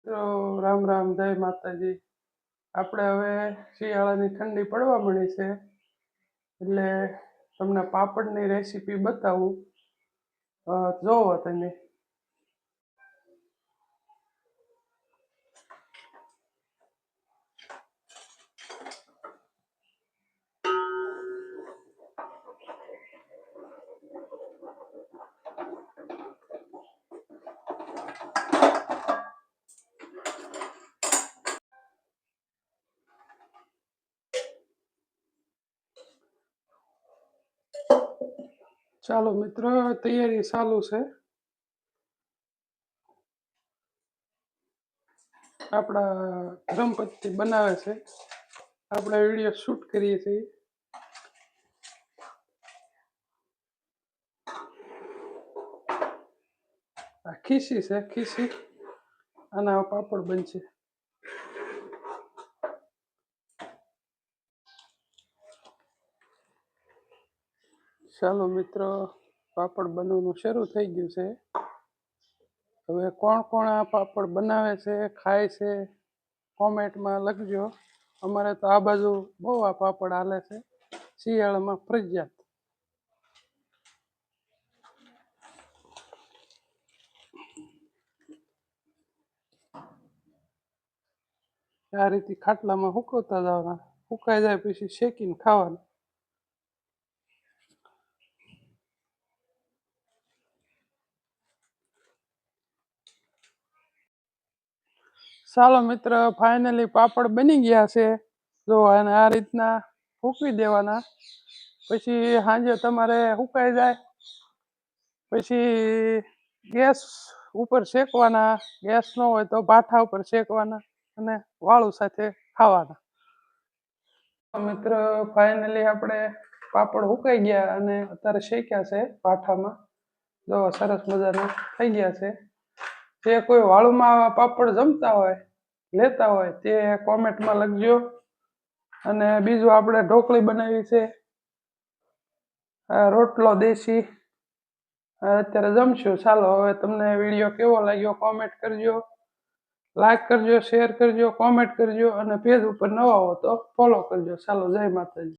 તો રામ રામ, જય માતાજી. આપણે હવે શિયાળાની ઠંડી પડવા મળી છે એટલે તમને પાપડની રેસીપી બતાવું. જોવો તમે. ચાલો મિત્રો, તૈયારી ચાલુ છે. આપણા ધર્મપતિ બનાવે છે, આપણે વિડીયો શૂટ કરીએ છીએ. આ ખીસી છે, ખીસી આના પાપડ બનશે. ચાલો મિત્રો, પાપડ બનવાનું શરૂ થઈ ગયું છે. હવે કોણ કોણ આ પાપડ બનાવે છે, ખાય છે, કોમેન્ટમાં લખજો. અમારે તો આ બાજુ બહુ આ પાપડ હાલે છે, શિયાળામાં ફરજિયાત. આ રીતે ખાટલામાં સુકવતા જવાના, સુકાઈ જાય પછી શેકીને ખાવાના. ચાલો મિત્ર, ફાઇનલી પાપડ બની ગયા છે. જો અને આ રીતના ફૂંકવી દેવાના. પછી સાંજે તમારે સુકાઈ જાય પછી ગેસ ઉપર શેકવાના. ગેસ ન હોય તો ભાઠા ઉપર શેકવાના અને વાળું સાથે ખાવાના. મિત્ર, ફાઇનલી આપણે પાપડ સુકાઈ ગયા અને અત્યારે શેક્યા છે ભાઠામાં. જો સરસ મજાના થઈ ગયા છે. જે કોઈ વાળુમાં પાપડ જમતા હોય, લેતા હોય, તે કોમેન્ટમાં લખજો. અને બીજું આપણે ઢોકળી બનાવી છે, રોટલો દેશી. અત્યારે જમશું. ચાલો, હવે તમને વિડીયો કેવો લાગ્યો કોમેન્ટ કરજો, લાઈક કરજો, શેર કરજો, કોમેન્ટ કરજો અને પેજ ઉપર નવા હો તો ફોલો કરજો. ચાલો, જય માતાજી.